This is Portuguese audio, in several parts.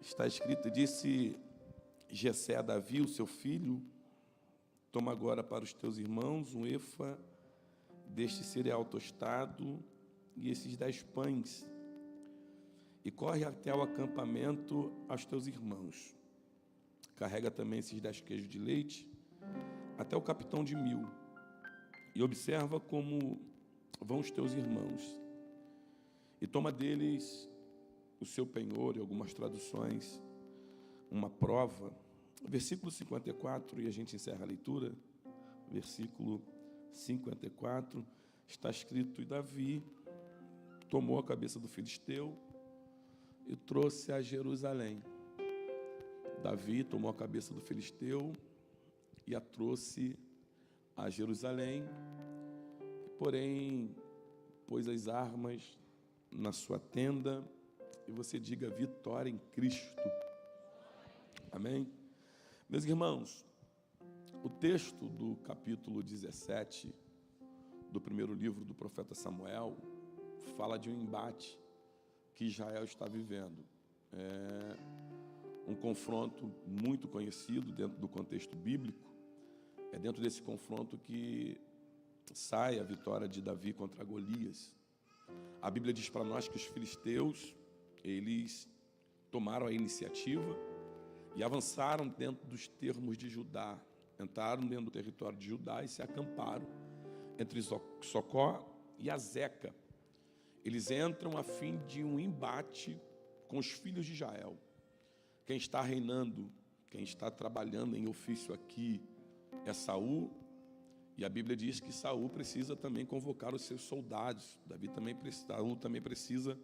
Está escrito, disse Jessé a Davi, o seu filho: toma agora para os teus irmãos um efa deste cereal tostado e esses 10 pães, e corre até o acampamento aos teus irmãos. Carrega também esses 10 queijos de leite até o capitão de 1000, e observa como vão os teus irmãos, e toma deles o seu penhor, e algumas traduções, uma prova. Versículo 54, e a gente encerra a leitura. Versículo 54, está escrito: e Davi tomou a cabeça do filisteu e trouxe a Jerusalém. Davi tomou a cabeça do filisteu e a trouxe a Jerusalém, porém pôs as armas na sua tenda. E você diga: vitória em Cristo. Amém? Meus irmãos, o texto do capítulo 17 do primeiro livro do profeta Samuel fala de um embate que Israel está vivendo. É um confronto muito conhecido dentro do contexto bíblico. É dentro desse confronto que sai a vitória de Davi contra Golias. A Bíblia diz para nós que os filisteus, eles tomaram a iniciativa e avançaram dentro dos termos de Judá, entraram dentro do território de Judá e se acamparam entre Socó e Azeca. Eles entram a fim de um embate com os filhos de Israel. Quem está reinando, quem está trabalhando em ofício aqui é Saul, e a Bíblia diz que Saul precisa também convocar os seus soldados. Saul também precisa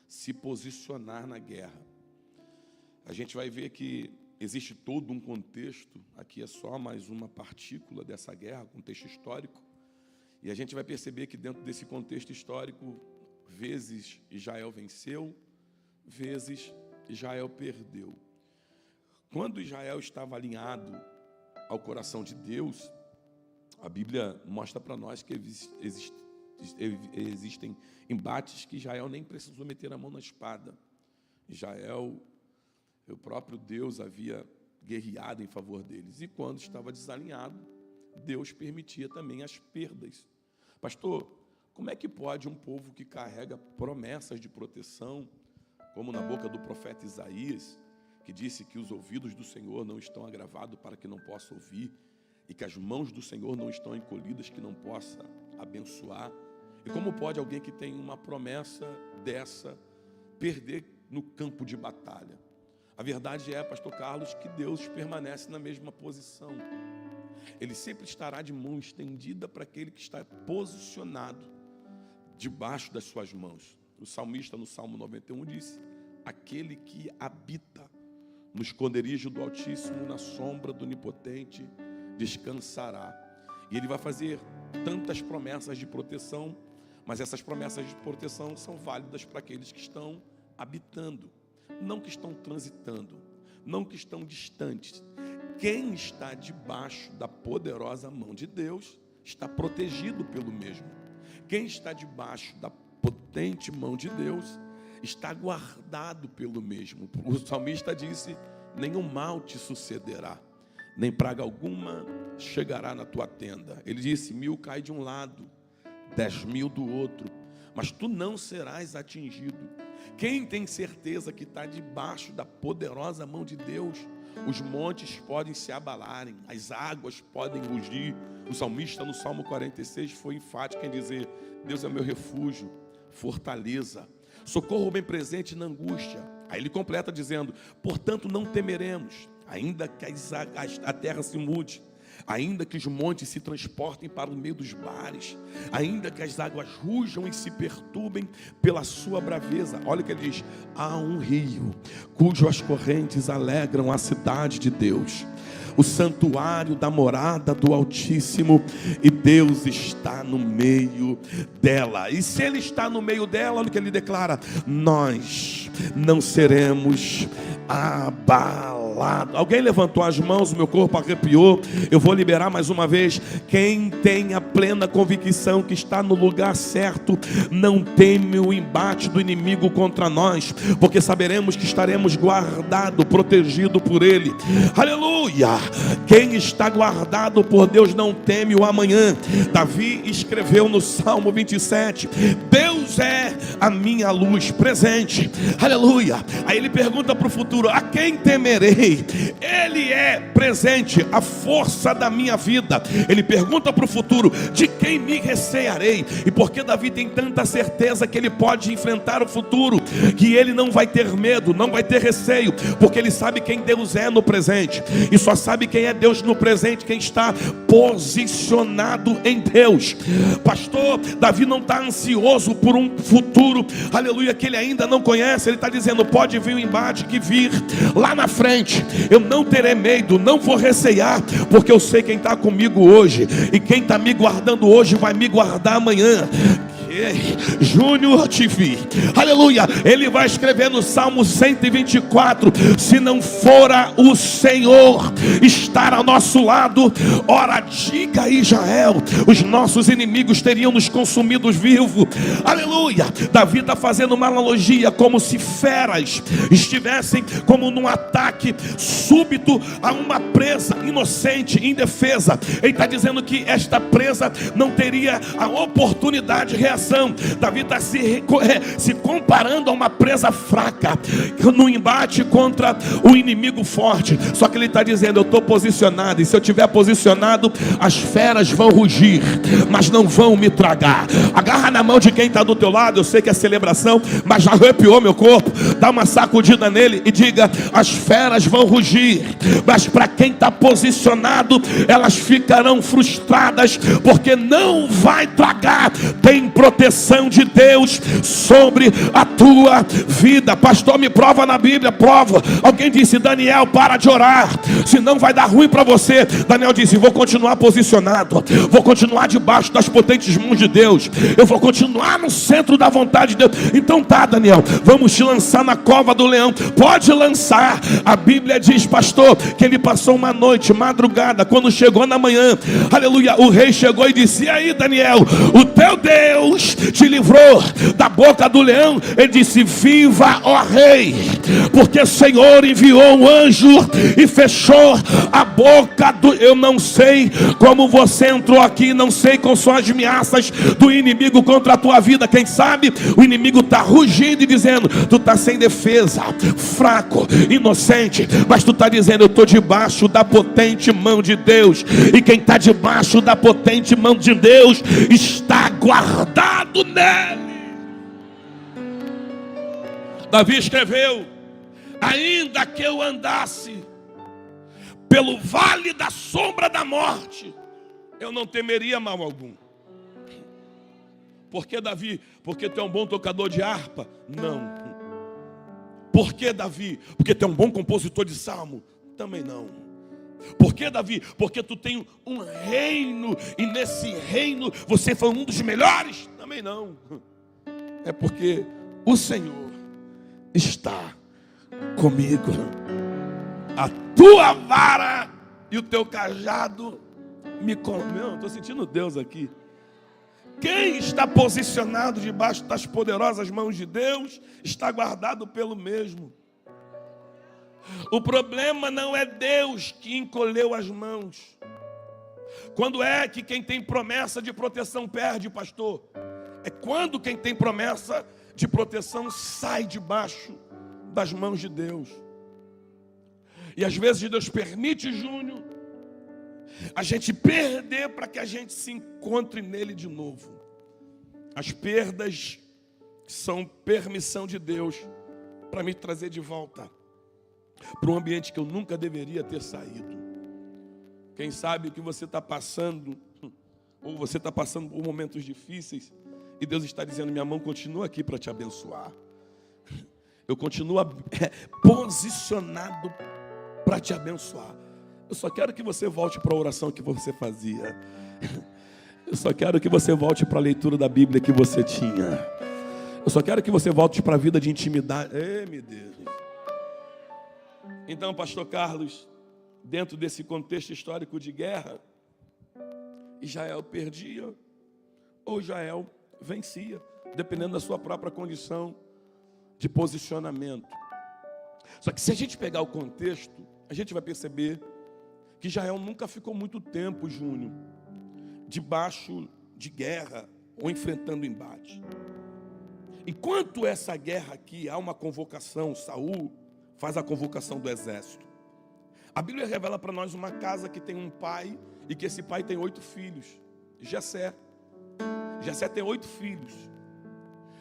se posicionar na guerra. A gente vai ver que existe todo um contexto, aqui é só mais uma partícula dessa guerra, contexto histórico, e a gente vai perceber que dentro desse contexto histórico, vezes Israel venceu, vezes Israel perdeu. Quando Israel estava alinhado ao coração de Deus, a Bíblia mostra para nós que existem embates que Israel nem precisou meter a mão na espada. Israel, o próprio Deus havia guerreado em favor deles. E quando estava desalinhado, Deus permitia também as perdas. Pastor, como é que pode um povo que carrega promessas de proteção, como na boca do profeta Isaías, que disse que os ouvidos do Senhor não estão agravados para que não possa ouvir, e que as mãos do Senhor não estão encolhidas que não possa abençoar? E como pode alguém que tem uma promessa dessa perder no campo de batalha? A verdade é, pastor Carlos, que Deus permanece na mesma posição. Ele sempre estará de mão estendida para aquele que está posicionado debaixo das suas mãos. O salmista no Salmo 91 disse: aquele que habita no esconderijo do Altíssimo, na sombra do Onipotente, descansará. E ele vai fazer tantas promessas de proteção, mas essas promessas de proteção são válidas para aqueles que estão habitando, não que estão transitando, não que estão distantes. Quem está debaixo da poderosa mão de Deus está protegido pelo mesmo. Quem está debaixo da potente mão de Deus está guardado pelo mesmo. O salmista disse: nenhum mal te sucederá, nem praga alguma chegará na tua tenda. Ele disse: 1000 cai de um lado, 10.000 do outro, mas tu não serás atingido. Quem tem certeza que está debaixo da poderosa mão de Deus, os montes podem se abalarem, as águas podem rugir. O salmista no Salmo 46 foi enfático em dizer: Deus é meu refúgio, fortaleza, socorro bem presente na angústia. Aí ele completa dizendo: portanto não temeremos, ainda que a terra se mude, ainda que os montes se transportem para o meio dos mares, ainda que as águas rujam e se perturbem pela sua braveza. Olha o que ele diz: há um rio cujas correntes alegram a cidade de Deus, o santuário da morada do Altíssimo, e Deus está no meio dela. E se Ele está no meio dela, olha o que Ele declara: nós não seremos abalados. abalado. Alguém levantou as mãos, o meu corpo arrepiou. Eu vou liberar mais uma vez. Quem tem a plena convicção que está no lugar certo, não teme o embate do inimigo contra nós, porque saberemos que estaremos guardados, protegidos por Ele. Aleluia! Quem está guardado por Deus não teme o amanhã. Davi escreveu no Salmo 27: Deus é a minha luz presente. Aleluia! Aí ele pergunta para o futuro: a quem temerei? Ele é presente, a força da minha vida. Ele pergunta para o futuro: de quem me recearei? E porque Davi tem tanta certeza que ele pode enfrentar o futuro, que ele não vai ter medo, não vai ter receio, porque ele sabe quem Deus é no presente. E só sabe quem é Deus no presente quem está posicionado em Deus. Pastor, Davi não está ansioso por um futuro, aleluia, que ele ainda não conhece. Ele está dizendo: pode vir o embate que vir lá na frente, eu não terei medo, não vou recear, porque eu sei quem está comigo hoje, e quem está me guardando hoje vai me guardar amanhã. Júnior TV, aleluia, ele vai escrever no Salmo 124: se não fora o Senhor estar ao nosso lado, ora diga a Israel, os nossos inimigos teriam nos consumidos vivos. Aleluia. Davi está fazendo uma analogia, como se feras estivessem como num ataque súbito a uma presa inocente, indefesa. Ele está dizendo que esta presa não teria a oportunidade de reação. Davi está se comparando a uma presa fraca no embate contra o inimigo forte. Só que ele está dizendo: eu estou posicionado, e se eu estiver posicionado, as feras vão rugir, mas não vão me tragar. Agarra na mão de quem está do teu lado. Eu sei que é celebração, mas já arrepiou meu corpo. Dá uma sacudida nele e diga: as feras vão rugir, mas para quem está posicionado, elas ficarão frustradas, porque não vai tragar. Tem proteção de Deus sobre a tua vida. Pastor, me prova na Bíblia. Prova. Alguém disse: Daniel, para de orar, senão vai dar ruim para você. Daniel disse: vou continuar posicionado, vou continuar debaixo das potentes mãos de Deus, eu vou continuar no centro da vontade de Deus. Então tá, Daniel, vamos te lançar na cova do leão. Pode lançar. A Bíblia diz, pastor, que ele passou uma noite, madrugada. Quando chegou na manhã, aleluia, o rei chegou e disse: e aí, Daniel, o teu Deus te livrou da boca do leão? Ele disse: viva, ó rei, porque o Senhor enviou um anjo e fechou a boca do... Eu não sei como você entrou aqui, não sei quais são as ameaças do inimigo contra a tua vida. Quem sabe o inimigo está rugindo e dizendo: tu está sem defesa, fraco, inocente, mas tu está dizendo: eu estou debaixo da potente mão de Deus. E quem está debaixo da potente mão de Deus está guardado nele. Davi escreveu: ainda que eu andasse pelo vale da sombra da morte, eu não temeria mal algum. Por que, Davi? Porque tu é um bom tocador de harpa? Não. Por que, Davi? Porque tu é um bom compositor de salmo? Também não. Por que, Davi? Porque tu tem um reino, e nesse reino você foi um dos melhores? Também não. É porque o Senhor está comigo. A tua vara e o teu cajado me comeu. Estou sentindo Deus aqui. Quem está posicionado debaixo das poderosas mãos de Deus está guardado pelo mesmo. O problema não é Deus que encolheu as mãos. Quando é que quem tem promessa de proteção perde, pastor? É quando quem tem promessa de proteção sai debaixo das mãos de Deus. E às vezes Deus permite, Júnior, a gente perder para que a gente se encontre nele de novo. As perdas são permissão de Deus para me trazer de volta para um ambiente que eu nunca deveria ter saído. Quem sabe o que você está passando, ou você está passando por momentos difíceis, e Deus está dizendo: minha mão continua aqui para te abençoar. Eu continuo posicionado para te abençoar. Eu só quero que você volte para a oração que você fazia. Eu só quero que você volte para a leitura da Bíblia que você tinha. Eu só quero que você volte para a vida de intimidade. Ei, meu Deus. Então, pastor Carlos, dentro desse contexto histórico de guerra, Israel perdia ou Israel vencia, dependendo da sua própria condição de posicionamento. Só que se a gente pegar o contexto, a gente vai perceber que Israel nunca ficou muito tempo, Júnior, debaixo de guerra ou enfrentando embate. Enquanto essa guerra aqui há uma convocação, Saul faz a convocação do exército. A Bíblia revela para nós uma casa que tem um pai e que esse pai tem 8 filhos. Jessé tem 8 filhos.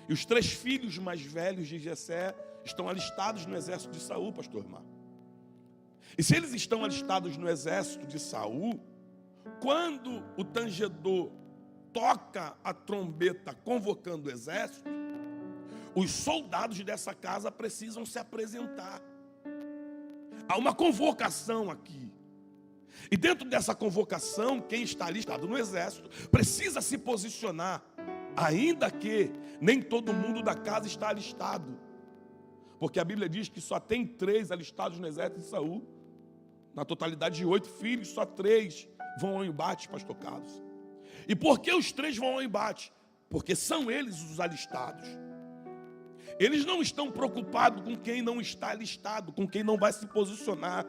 E os 3 filhos mais velhos de Jessé estão alistados no exército de Saul, pastor Mar. E se eles estão alistados no exército de Saul, quando o tangedor toca a trombeta convocando o exército, os soldados dessa casa precisam se apresentar. Há uma convocação aqui. E dentro dessa convocação, quem está alistado no exército precisa se posicionar, ainda que nem todo mundo da casa está alistado. Porque a Bíblia diz que só tem 3 alistados no exército de Saul. Na totalidade de 8 filhos, só 3 vão ao embate, pastor Carlos. E por que os 3 vão ao embate? Porque são eles os alistados. Eles não estão preocupados com quem não está alistado, com quem não vai se posicionar.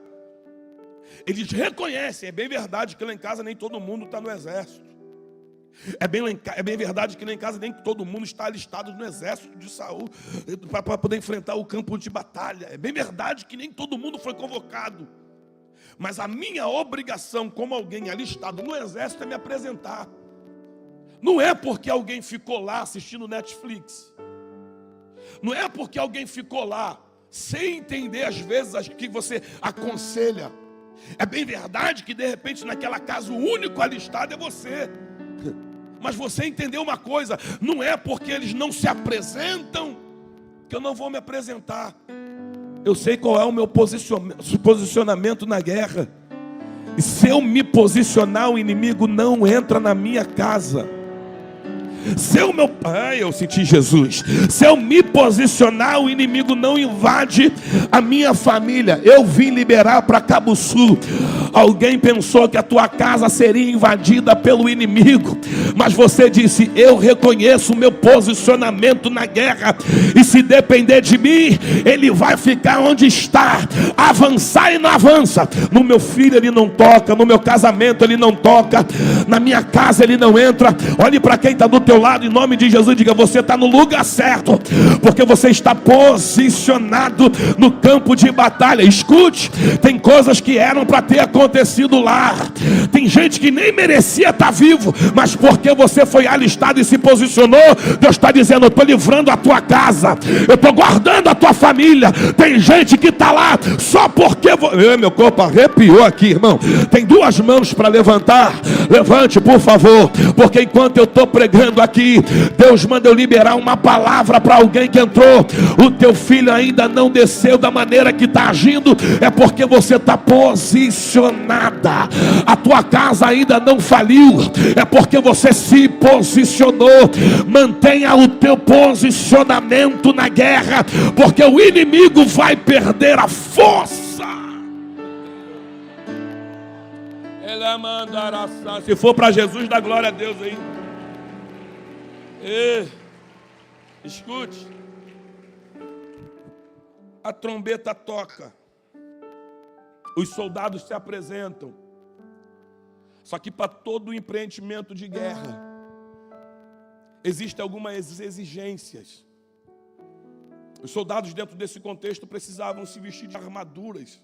Eles reconhecem, é bem verdade que lá em casa nem todo mundo está no exército. É bem verdade que lá em casa nem todo mundo está alistado no exército de Saul para poder enfrentar o campo de batalha. É bem verdade que nem todo mundo foi convocado. Mas a minha obrigação como alguém alistado no exército é me apresentar. Não é porque alguém ficou lá assistindo Netflix. Não é porque alguém ficou lá sem entender às vezes que você aconselha. É bem verdade que de repente naquela casa o único alistado é você. Mas você entendeu uma coisa, não é porque eles não se apresentam que eu não vou me apresentar. Eu sei qual é o meu posicionamento na guerra. E se eu me posicionar, o inimigo não entra na minha casa. Eu senti Jesus. Se eu me posicionar, o inimigo não invade a minha família. Eu vim liberar para Cabo Sul. Alguém pensou que a tua casa seria invadida pelo inimigo, mas você disse: eu reconheço o meu posicionamento na guerra, e se depender de mim, ele vai ficar onde está. Avançar e não avança. No meu filho ele não toca, no meu casamento ele não toca, na minha casa ele não entra. Olhe para quem está do teu lado em nome de Jesus, diga: você está no lugar certo, porque você está posicionado no campo de batalha. Escute, tem coisas que eram para ter acontecido lá, tem gente que nem merecia estar vivo, mas porque você foi alistado e se posicionou, Deus está dizendo: eu estou livrando a tua casa, eu estou guardando a tua família. Tem gente que está lá só porque meu corpo arrepiou aqui, irmão. Tem 2 mãos para levantar, levante por favor, porque enquanto eu estou pregando aqui, Deus manda eu liberar uma palavra para alguém que entrou. O teu filho ainda não desceu da maneira que está agindo, é porque você está posicionada. A tua casa ainda não faliu, é porque você se posicionou. Mantenha o teu posicionamento na guerra, porque o inimigo vai perder a força. Se for para Jesus, dá glória a Deus aí. Escute, a trombeta toca, os soldados se apresentam. Só que para todo empreendimento de guerra existem algumas exigências. Os soldados dentro desse contexto precisavam se vestir de armaduras,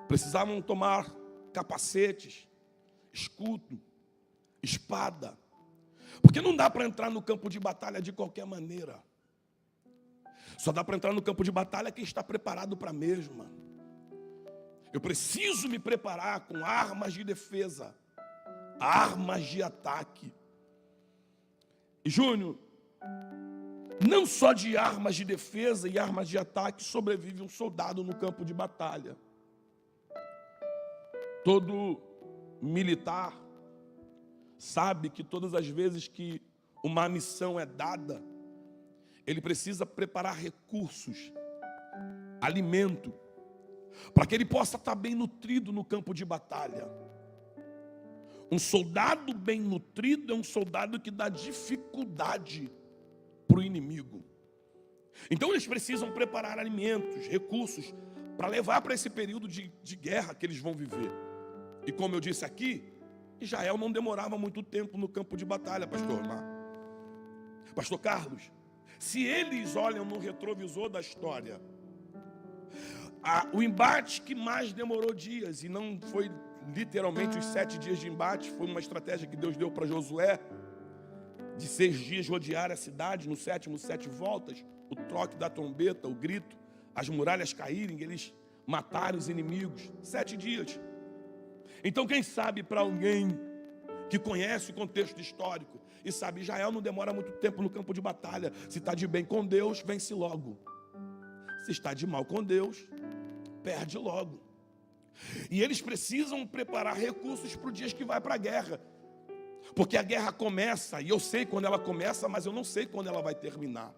precisavam tomar capacetes, escudo, espada. Porque não dá para entrar no campo de batalha de qualquer maneira. Só dá para entrar no campo de batalha quem está preparado para a mesma. Eu preciso me preparar com armas de defesa, armas de ataque. E Júnior, não só de armas de defesa e armas de ataque sobrevive um soldado no campo de batalha. Todo militar sabe que todas as vezes que uma missão é dada, ele precisa preparar recursos, alimento, para que ele possa estar bem nutrido no campo de batalha. Um soldado bem nutrido é um soldado que dá dificuldade para o inimigo. Então eles precisam preparar alimentos, recursos, para levar para esse período de guerra que eles vão viver. E como eu disse aqui, Israel não demorava muito tempo no campo de batalha, pastor Omar. Pastor Carlos, se eles olham no retrovisor da história, o embate que mais demorou dias, e não foi literalmente os 7 dias de embate, foi uma estratégia que Deus deu para Josué, de 6 dias rodear a cidade, no 7º 7 voltas, o troque da trombeta, o grito, as muralhas caírem, eles matarem os inimigos, 7 dias. Então quem sabe para alguém que conhece o contexto histórico e sabe, Israel não demora muito tempo no campo de batalha. Se está de bem com Deus, vence logo. Se está de mal com Deus, perde logo. E eles precisam preparar recursos para os dias que vai para a guerra. Porque a guerra começa, e eu sei quando ela começa, mas eu não sei quando ela vai terminar.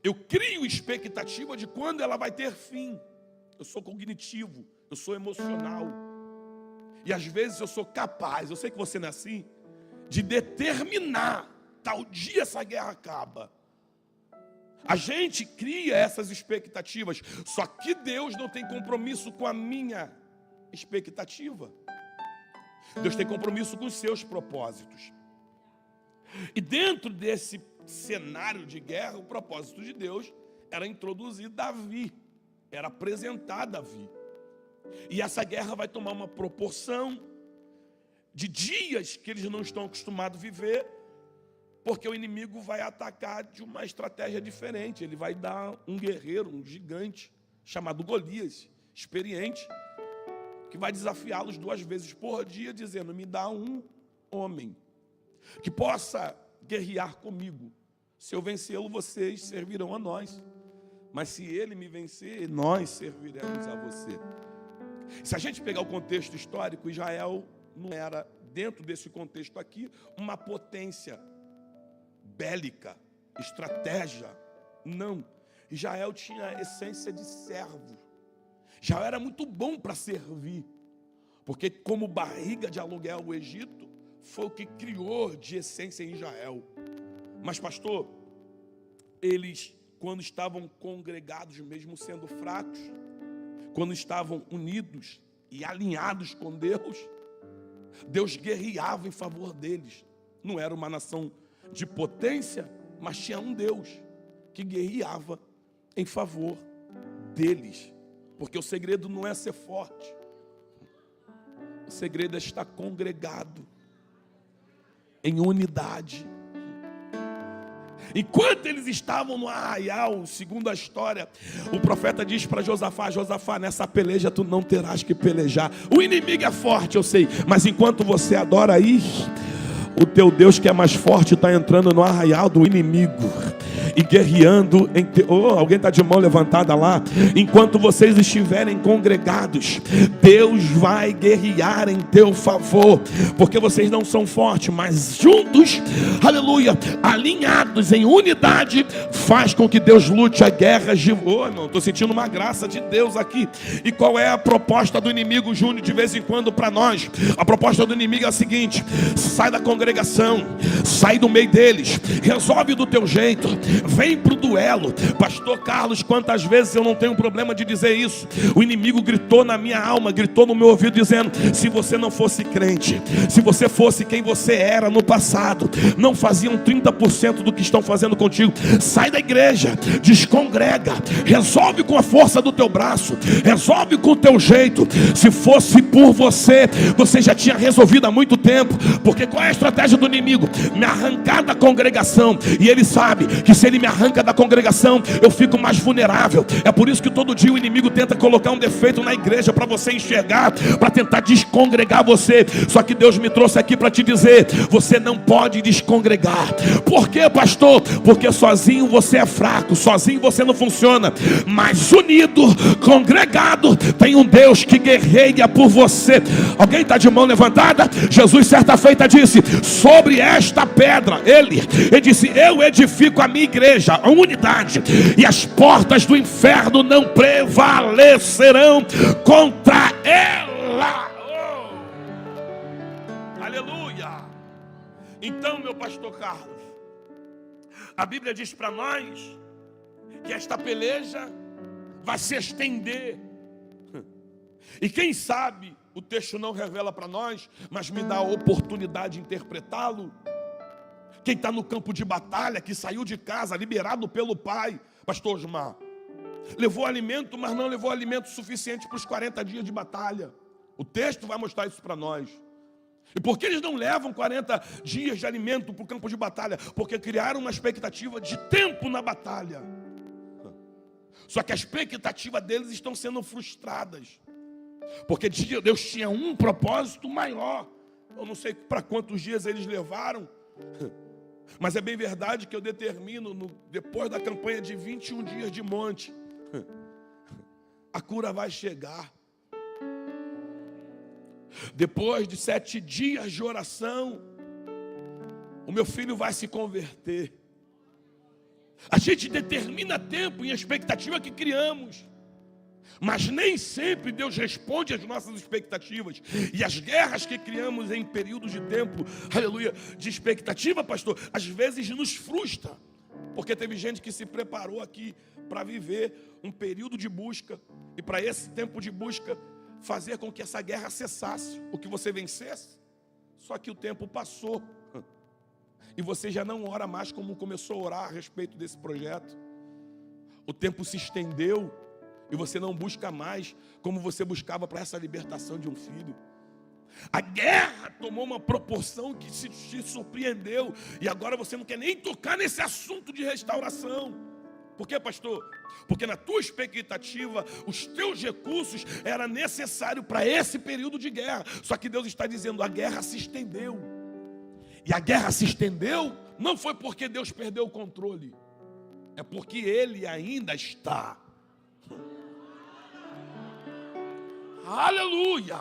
Eu crio expectativa de quando ela vai ter fim. Eu sou cognitivo, eu sou emocional. E às vezes eu sou capaz, eu sei que você não é assim, de determinar, tal dia essa guerra acaba. A gente cria essas expectativas, só que Deus não tem compromisso com a minha expectativa. Deus tem compromisso com os seus propósitos. E dentro desse cenário de guerra, o propósito de Deus era introduzir Davi, era apresentar Davi. E essa guerra vai tomar uma proporção de dias que eles não estão acostumados a viver, porque o inimigo vai atacar de uma estratégia diferente. Ele vai dar um guerreiro, um gigante, chamado Golias, experiente, que vai desafiá-los 2 vezes por dia, dizendo, me dá um homem que possa guerrear comigo. Se eu vencê-lo, vocês servirão a nós. Mas se ele me vencer, nós serviremos a você. Se a gente pegar o contexto histórico, Israel não era, dentro desse contexto aqui, uma potência bélica, estratégia. Não. Israel tinha a essência de servo. Israel era muito bom para servir. Porque como barriga de aluguel o Egito, foi o que criou de essência em Israel. Mas pastor, eles quando estavam congregados, mesmo sendo fracos, quando estavam unidos e alinhados com Deus, Deus guerreava em favor deles. Não era uma nação de potência, mas tinha um Deus que guerreava em favor deles. Porque o segredo não é ser forte, o segredo é estar congregado em unidade. Enquanto eles estavam no arraial, segundo a história, o profeta diz para Josafá, Josafá, nessa peleja tu não terás que pelejar. O inimigo é forte, eu sei, mas enquanto você adora aí, o teu Deus que é mais forte está entrando no arraial do inimigo e guerreando alguém está de mão levantada lá. Enquanto vocês estiverem congregados, Deus vai guerrear em teu favor, porque vocês não são fortes, mas juntos, aleluia, alinhados em unidade, faz com que Deus lute a guerra de... irmão, estou sentindo uma graça de Deus aqui. E qual é a proposta do inimigo, Júnior, de vez em quando para nós? A proposta do inimigo é a seguinte: sai da congregação, sai do meio deles, resolve do teu jeito, vem para o duelo. Pastor Carlos, quantas vezes eu não tenho problema de dizer isso? O inimigo gritou na minha alma, gritou no meu ouvido dizendo, se você não fosse crente, se você fosse quem você era no passado, não faziam 30% do que estão fazendo contigo. Sai da igreja, descongrega, resolve com a força do teu braço, resolve com o teu jeito. Se fosse por você, você já tinha resolvido há muito tempo. Porque qual é a estratégia do inimigo? Me arrancar da congregação. E ele sabe que se ele me arranca da congregação, eu fico mais vulnerável. É por isso que todo dia o inimigo tenta colocar um defeito na igreja para você enxergar, para tentar descongregar você. Só que Deus me trouxe aqui para te dizer, você não pode descongregar. Por quê, pastor? Porque sozinho você é fraco, sozinho você não funciona. Mas unido, congregado, tem um Deus que guerreia por você. Alguém está de mão levantada? Jesus certa feita disse, sobre esta pedra, ele disse, eu edifico a minha igreja, igreja, a unidade, e as portas do inferno não prevalecerão contra ela. Oh! Aleluia! Então, meu pastor Carlos, a Bíblia diz para nós que esta peleja vai se estender. E quem sabe, o texto não revela para nós, mas me dá a oportunidade de interpretá-lo. Quem está no campo de batalha, que saiu de casa, liberado pelo pai, pastor Osmar, levou alimento, mas não levou alimento suficiente para os 40 dias de batalha. O texto vai mostrar isso para nós. E por que eles não levam 40 dias de alimento para o campo de batalha? Porque criaram uma expectativa de tempo na batalha. Só que a expectativa deles estão sendo frustradas. Porque Deus tinha um propósito maior. Eu não sei para quantos dias eles levaram, mas é bem verdade que eu determino, depois da campanha de 21 dias de monte, a cura vai chegar. Depois de 7 dias de oração, o meu filho vai se converter. A gente determina tempo e a expectativa que criamos, mas nem sempre Deus responde às nossas expectativas. E as guerras que criamos em períodos de tempo, aleluia, de expectativa, pastor, às vezes nos frustra. Porque teve gente que se preparou aqui para viver um período de busca, e para esse tempo de busca fazer com que essa guerra cessasse, o que você vencesse. Só que o tempo passou e você já não ora mais como começou a orar a respeito desse projeto. O tempo se estendeu e você não busca mais como você buscava para essa libertação de um filho. A guerra tomou uma proporção que te surpreendeu, e agora você não quer nem tocar nesse assunto de restauração. Por quê, pastor? Porque na tua expectativa, os teus recursos eram necessários para esse período de guerra. Só que Deus está dizendo, a guerra se estendeu. E a guerra se estendeu, não foi porque Deus perdeu o controle, é porque Ele ainda está. Aleluia!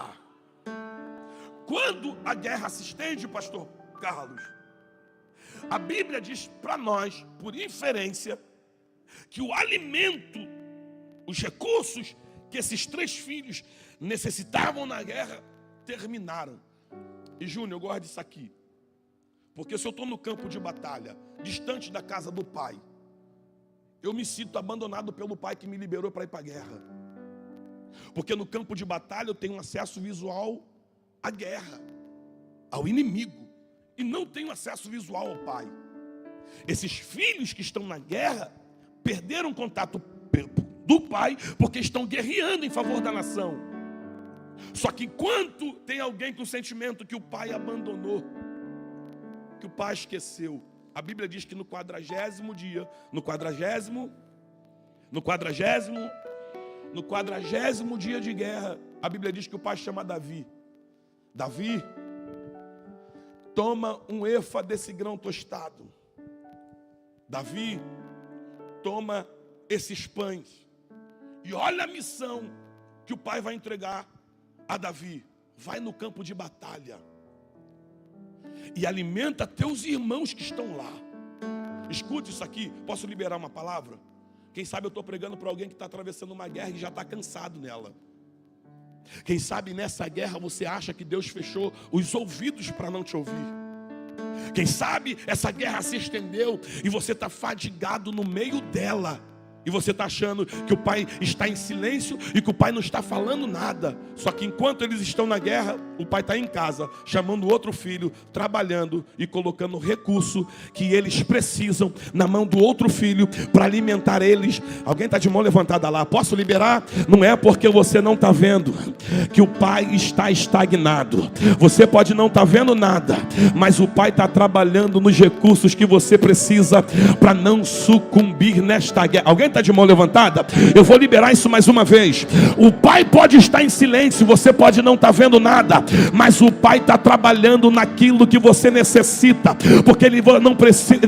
Quando a guerra se estende, pastor Carlos, a Bíblia diz para nós, por inferência, que o alimento, os recursos que esses 3 filhos necessitavam na guerra, terminaram. E Júnior, eu gosto disso aqui, porque se eu estou no campo de batalha, distante da casa do pai, eu me sinto abandonado pelo pai que me liberou para ir para a guerra. Porque no campo de batalha eu tenho acesso visual à guerra, ao inimigo, e não tenho acesso visual ao pai. Esses filhos que estão na guerra perderam o contato do pai, porque estão guerreando em favor da nação. Só que enquanto tem alguém com o sentimento que o pai abandonou, que o pai esqueceu, a Bíblia diz que no 40º dia, no 40º dia de guerra, a Bíblia diz que o pai chama Davi. Davi, toma um efa desse grão tostado. Davi, toma esses pães. E olha a missão que o pai vai entregar a Davi. Vai no campo de batalha e alimenta teus irmãos que estão lá. Escute isso aqui. Posso liberar uma palavra? Quem sabe eu estou pregando para alguém que está atravessando uma guerra e já está cansado nela. Quem sabe nessa guerra você acha que Deus fechou os ouvidos para não te ouvir. Quem sabe essa guerra se estendeu e você está fadigado no meio dela. E você está achando que o pai está em silêncio e que o pai não está falando nada. Só que enquanto eles estão na guerra, o pai está em casa, chamando outro filho, trabalhando e colocando o recurso que eles precisam na mão do outro filho para alimentar eles. Alguém está de mão levantada lá? Posso liberar? Não é porque você não está vendo que o pai está estagnado. Você pode não estar vendo nada, mas o pai está trabalhando nos recursos que você precisa para não sucumbir nesta guerra. Alguém está de mão levantada? Eu vou liberar isso mais uma vez. O Pai pode estar em silêncio, você pode não estar vendo nada, mas o Pai está trabalhando naquilo que você necessita, porque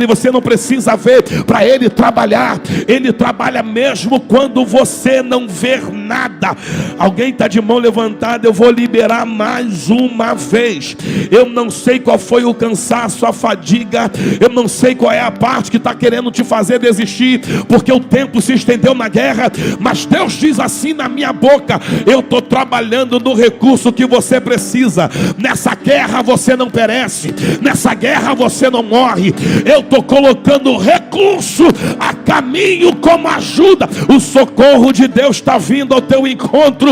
você não precisa ver para Ele trabalhar. Ele trabalha mesmo quando você não vê nada. Alguém está de mão levantada? Eu vou liberar mais uma vez. Eu não sei qual foi o cansaço, a fadiga, eu não sei qual é a parte que está querendo te fazer desistir, porque o tempo se estendeu na guerra, mas Deus diz assim na minha boca: eu estou trabalhando no recurso que você precisa. Nessa guerra você não perece, nessa guerra você não morre. Eu estou colocando recurso a caminho como ajuda. O socorro de Deus está vindo ao teu encontro.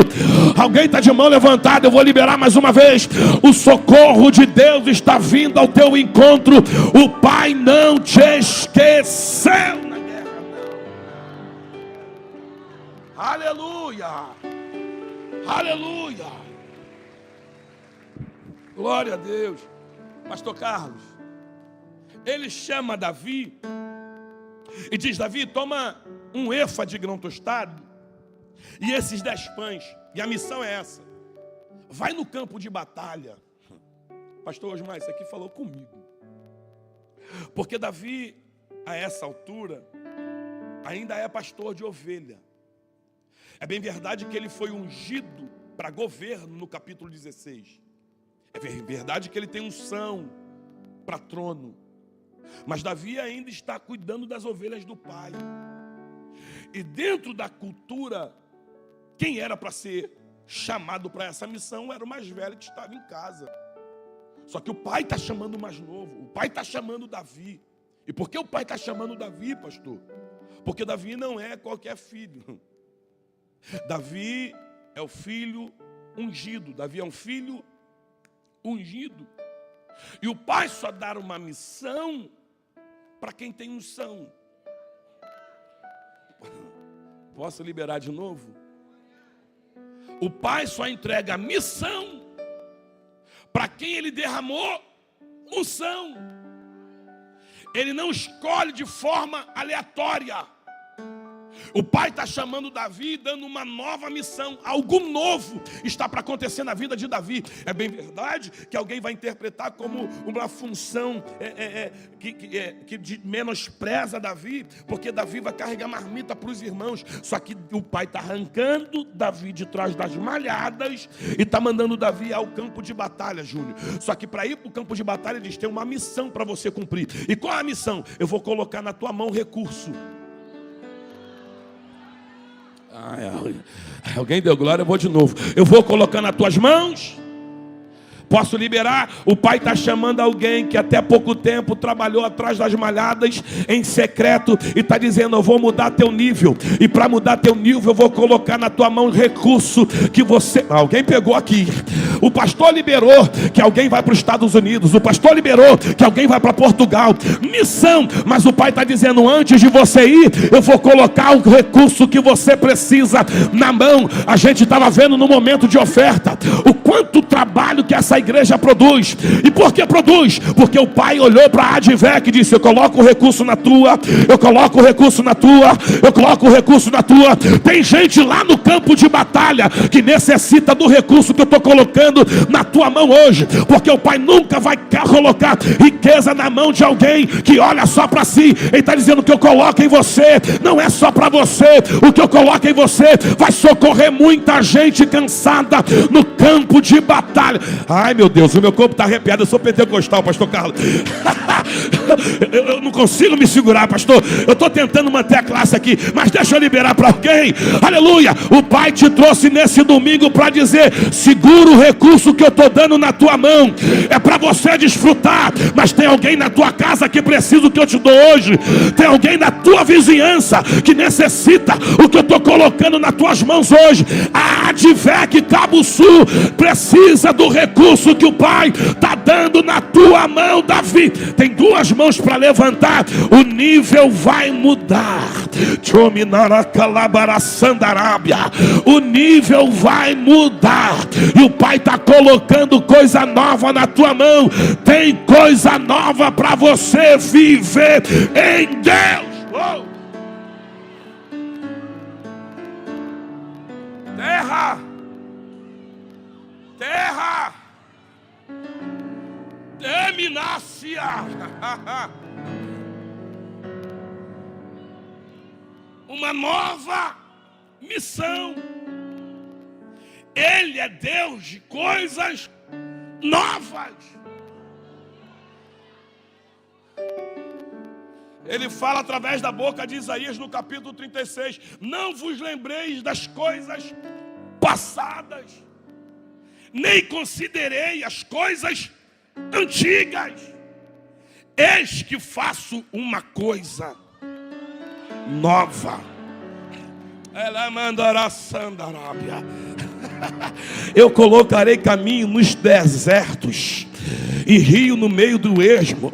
Alguém está de mão levantada? Eu vou liberar mais uma vez. O socorro de Deus está vindo ao teu encontro. O Pai não te esqueceu na guerra, não. Aleluia, aleluia, glória a Deus. Pastor Carlos, ele chama Davi e diz: Davi, toma um efa de grão tostado e esses 10 pães, e a missão é essa: vai no campo de batalha. Pastor Osmar, isso aqui falou comigo, porque Davi, a essa altura, ainda é pastor de ovelha. É bem verdade que ele foi ungido para governo no capítulo 16. É verdade que ele tem unção para trono. Mas Davi ainda está cuidando das ovelhas do pai. E dentro da cultura, quem era para ser chamado para essa missão era o mais velho que estava em casa. Só que o pai está chamando o mais novo. O pai está chamando Davi. E por que o pai está chamando Davi, pastor? Porque Davi não é qualquer filho. Davi é o filho ungido. Davi é um filho ungido. E o pai só dá uma missão para quem tem unção. Posso liberar de novo? O pai só entrega a missão para quem ele derramou unção. Ele não escolhe de forma aleatória. O pai está chamando Davi, dando uma nova missão. Algo novo está para acontecer na vida de Davi. É bem verdade que alguém vai interpretar como uma função que menospreza Davi, porque Davi vai carregar marmita para os irmãos. Só que o pai está arrancando Davi de trás das malhadas e está mandando Davi ao campo de batalha, Júnior. Só que para ir para o campo de batalha, eles têm uma missão para você cumprir. E qual é a missão? Eu vou colocar na tua mão recurso. Alguém deu glória? Eu vou de novo. Eu vou colocar nas tuas mãos. Posso liberar? O pai está chamando alguém que até pouco tempo trabalhou atrás das malhadas em secreto e está dizendo: eu vou mudar teu nível. E para mudar teu nível eu vou colocar na tua mão recurso que você... Alguém pegou aqui. O pastor liberou que alguém vai para os Estados Unidos. O pastor liberou que alguém vai para Portugal. Missão. Mas o pai está dizendo: antes de você ir, eu vou colocar o recurso que você precisa na mão. A gente estava vendo no momento de oferta o quanto trabalho que essa igreja produz. E por que produz? Porque o pai olhou para a Advec e disse: eu coloco o recurso na tua, eu coloco o recurso na tua, eu coloco o recurso na tua. Tem gente lá no campo de batalha que necessita do recurso que eu estou colocando na tua mão hoje, porque o pai nunca vai colocar riqueza na mão de alguém que olha só para si. Ele está dizendo: que eu coloco em você não é só para você, o que eu coloco em você vai socorrer muita gente cansada no campo de batalha. Ai meu Deus, o meu corpo está arrepiado. Eu sou pentecostal, pastor Carlos. Eu não consigo me segurar, pastor. Eu estou tentando manter a classe aqui, mas deixa eu liberar para alguém. Aleluia. O pai te trouxe nesse domingo para dizer: segura o recurso que eu estou dando na tua mão. É para você desfrutar, mas tem alguém na tua casa que precisa do que eu te dou hoje. Tem alguém na tua vizinhança que necessita o que eu estou colocando nas tuas mãos hoje. A Advec Cabo Sul precisa do recurso que o pai está dando na tua mão, Davi. Tem duas mãos para levantar. O nível vai mudar. O nível vai mudar. E o pai está colocando coisa nova na tua mão. Tem coisa nova para você viver em Deus. Oh. nasce uma nova missão. Ele é Deus de coisas novas. Ele fala através da boca de Isaías no capítulo 36: não vos lembreis das coisas passadas, nem considerei as coisas antigas. Eis que faço uma coisa nova. Ela mandará sandarábia. Eu colocarei caminho nos desertos e rio no meio do ermo.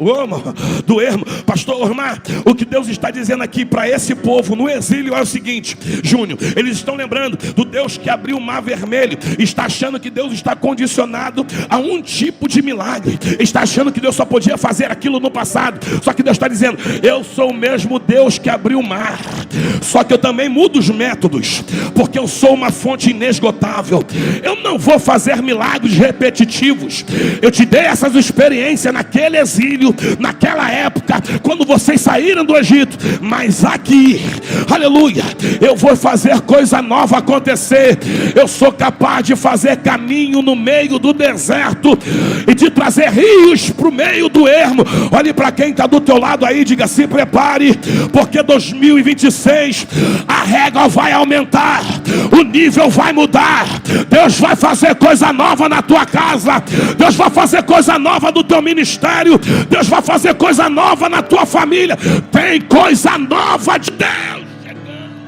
Pastor Ormar, o que Deus está dizendo aqui para esse povo no exílio é o seguinte: Júnior, eles estão lembrando do Deus que abriu o mar vermelho, está achando que Deus está condicionado a um tipo de milagre, está achando que Deus só podia fazer aquilo no passado. Só que Deus está dizendo: eu sou o mesmo Deus que abriu o mar, só que eu também mudo os métodos, porque eu sou uma fonte inesgotável. Eu não vou fazer milagres repetitivos. Eu te dei essas experiências naquele exílio, naquela época, quando vocês saíram do Egito, mas aqui, aleluia, eu vou fazer coisa nova acontecer. Eu sou capaz de fazer caminho no meio do deserto e de trazer rios para o meio do ermo. Olhe para quem está do teu lado aí, diga: se prepare, porque 2026 a régua vai aumentar, o nível vai mudar. Deus vai fazer coisa nova na tua casa, Deus vai fazer coisa nova no teu ministério, Deus vai fazer coisa nova na tua família. Tem coisa nova de Deus chegando.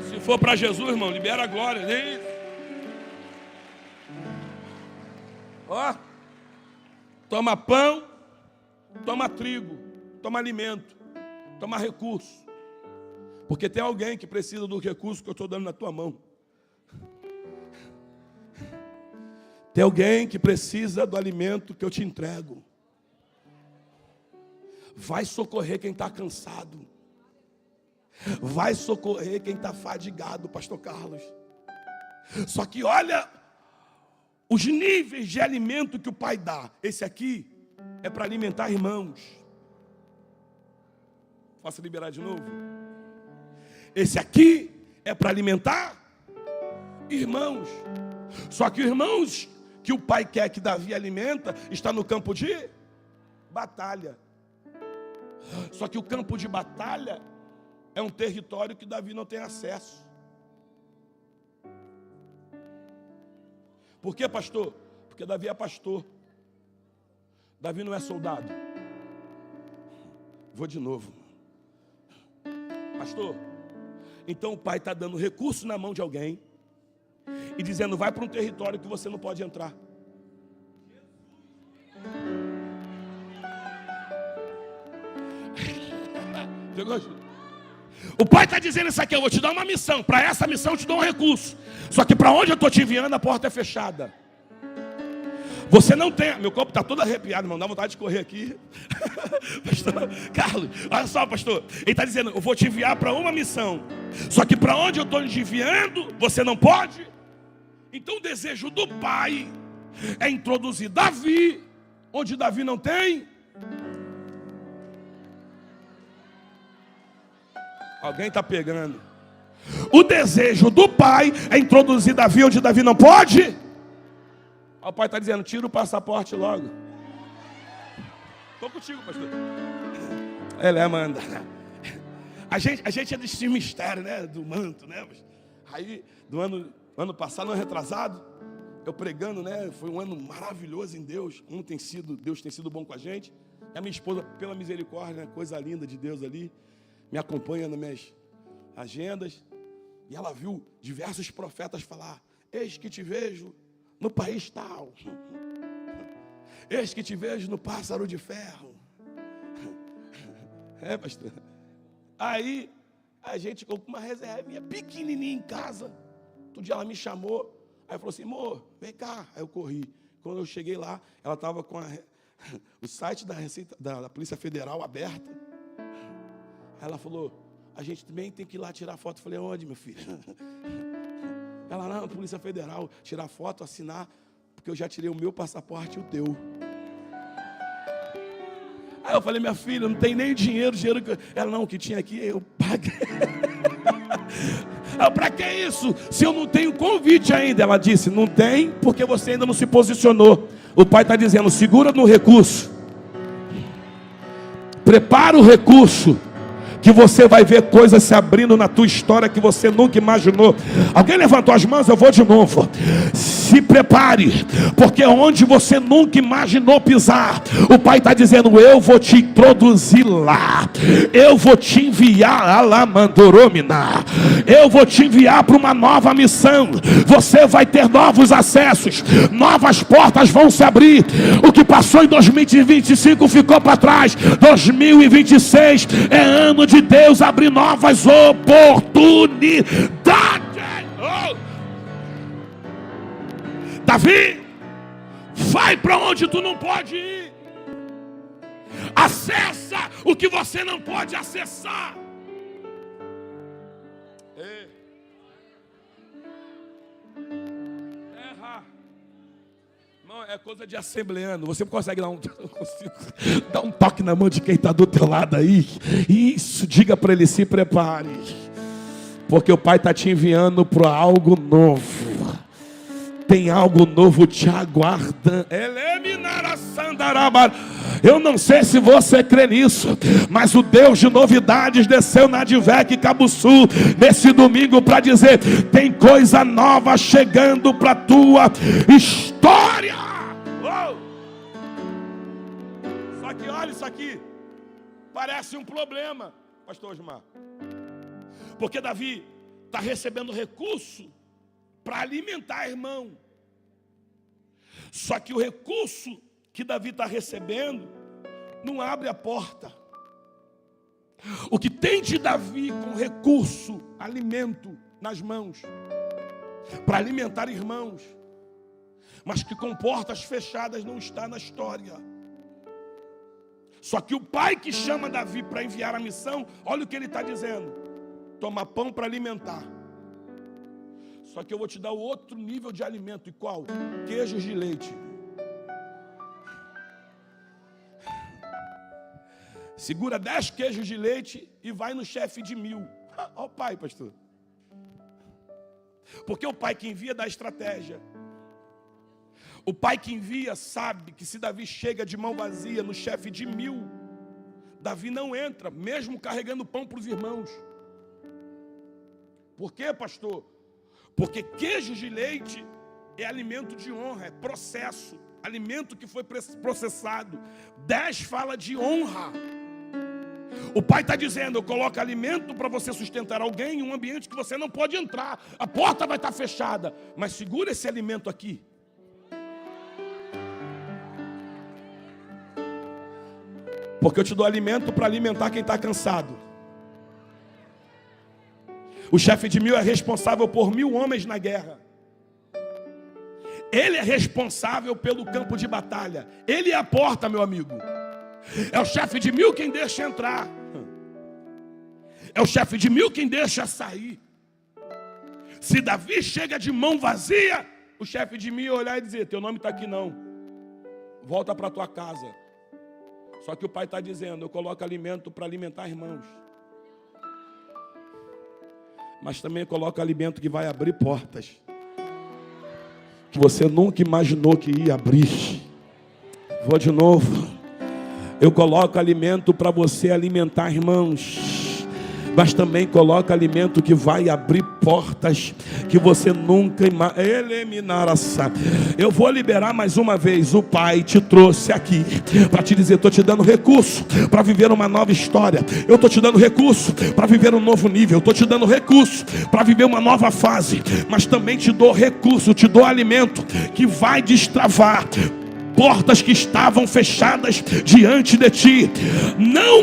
Se for para Jesus, irmão, libera a glória. Ó, toma pão, toma trigo, toma alimento, toma recurso. Porque tem alguém que precisa do recurso que eu estou dando na tua mão. Tem alguém que precisa do alimento que eu te entrego. Vai socorrer quem está cansado. Vai socorrer quem está fadigado, pastor Carlos. Só que olha os níveis de alimento que o Pai dá. Esse aqui é para alimentar irmãos. Posso liberar de novo? Esse aqui é para alimentar irmãos. Só que irmãos que o pai quer que Davi alimenta está no campo de batalha. Só que o campo de batalha é um território que Davi não tem acesso. Por quê, pastor? Porque Davi é pastor. Davi não é soldado. Vou de novo. Pastor, então o pai está dando recurso na mão de alguém e dizendo: vai para um território que você não pode entrar. O pai está dizendo isso aqui: eu vou te dar uma missão, para essa missão eu te dou um recurso, só que para onde eu estou te enviando a porta é fechada. Você não tem... Meu corpo está todo arrepiado, irmão, dá vontade de correr aqui. Pastor Carlos, olha só, pastor, ele está dizendo: eu vou te enviar para uma missão, só que para onde eu estou te enviando você não pode. Então o desejo do pai é introduzir Davi onde Davi não tem. Alguém está pegando? O desejo do pai é introduzir Davi onde Davi não pode. O pai está dizendo: tira o passaporte logo. Estou contigo, pastor. Ele manda. A gente é desse mistério, né? Do manto, né? Aí, do ano passado, ano retrasado, eu pregando, né? Foi um ano maravilhoso em Deus. Deus tem sido bom com a gente. E a minha esposa, pela misericórdia, né? Coisa linda de Deus ali, me acompanha nas minhas agendas. E ela viu diversos profetas falar: eis que te vejo no país tal. Eis que te vejo no pássaro de ferro. É, pastor. Aí a gente com uma reservinha pequenininha em casa. Outro dia ela me chamou. Aí falou assim: amor, vem cá. Aí eu corri. Quando eu cheguei lá, ela estava com o site da Receita, da Polícia Federal aberta. Aí ela falou: a gente também tem que ir lá tirar foto. Eu falei: onde, meu filho? Ela, não, Polícia Federal, tirar foto, assinar, porque eu já tirei o meu passaporte e o teu. Aí eu falei, minha filha, não tem nem dinheiro que... Ela, não, o que tinha aqui, eu paguei. Para que isso? Se eu não tenho convite ainda. Ela disse, não tem, porque você ainda não se posicionou. O pai está dizendo, segura no recurso. Prepara o recurso, que você vai ver coisas se abrindo na tua história que você nunca imaginou. Alguém levantou as mãos? Eu vou de novo. Se prepare, porque onde você nunca imaginou pisar, o pai está dizendo, eu vou te introduzir lá. Eu vou te enviar a Lamandoromina. Eu vou te enviar para uma nova missão. Você vai ter novos acessos, novas portas vão se abrir. O que passou em 2025 ficou para trás. 2026 é ano de Deus abrir novas oportunidades. Oh! Davi, vai para onde tu não pode ir. Acessa o que você não pode acessar. Não, é coisa de assembleano. Você consegue dar dar um toque na mão de quem está do teu lado aí? Isso, diga para ele, se prepare. Porque o pai está te enviando para algo novo. Tem algo novo te aguardando. Eu não sei se você crê nisso, mas o Deus de novidades desceu na Advec Cabuçu nesse domingo para dizer, tem coisa nova chegando para a tua história. Só que olha isso aqui, parece um problema, pastor Osmar, porque Davi está recebendo recurso para alimentar irmão. Só que o recurso que Davi está recebendo não abre a porta. O que tem de Davi com recurso, alimento nas mãos, para alimentar irmãos, mas que com portas fechadas não está na história. Só que o pai que chama Davi para enviar a missão, olha o que ele está dizendo: toma pão para alimentar. Só que eu vou te dar o outro nível de alimento. E qual? Queijos de leite. Segura 10 queijos de leite e vai no chefe de 1000. Olha o pai, pastor. Porque o pai que envia dá estratégia. O pai que envia sabe que se Davi chega de mão vazia no chefe de 1000, Davi não entra, mesmo carregando pão para os irmãos. Por quê, pastor? Porque queijos de leite é alimento de honra, é processo, alimento que foi processado. 10 fala de honra. O pai está dizendo, eu coloco alimento para você sustentar alguém em um ambiente que você não pode entrar. A porta vai estar fechada, mas segura esse alimento aqui. Porque eu te dou alimento para alimentar quem está cansado. O chefe de 1000 é responsável por 1000 homens na guerra. Ele é responsável pelo campo de batalha. Ele é a porta, meu amigo. É o chefe de 1000 quem deixa entrar. É o chefe de 1000 quem deixa sair. Se Davi chega de mão vazia, o chefe de 1000 ia olhar e dizer, teu nome está aqui não. Volta para tua casa. Só que o pai está dizendo, eu coloco alimento para alimentar irmãos. Mas também coloca alimento que vai abrir portas que você nunca imaginou que ia abrir. Vou de novo. Eu coloco alimento para você alimentar irmãos, mas também coloca alimento que vai abrir portas que você nunca imaginou. Eu vou liberar mais uma vez. O pai te trouxe aqui para te dizer, estou te dando recurso para viver uma nova história. Eu estou te dando recurso para viver um novo nível. Eu estou te dando recurso para viver uma nova fase. Mas também te dou recurso, te dou alimento que vai destravar portas que estavam fechadas diante de ti. Não.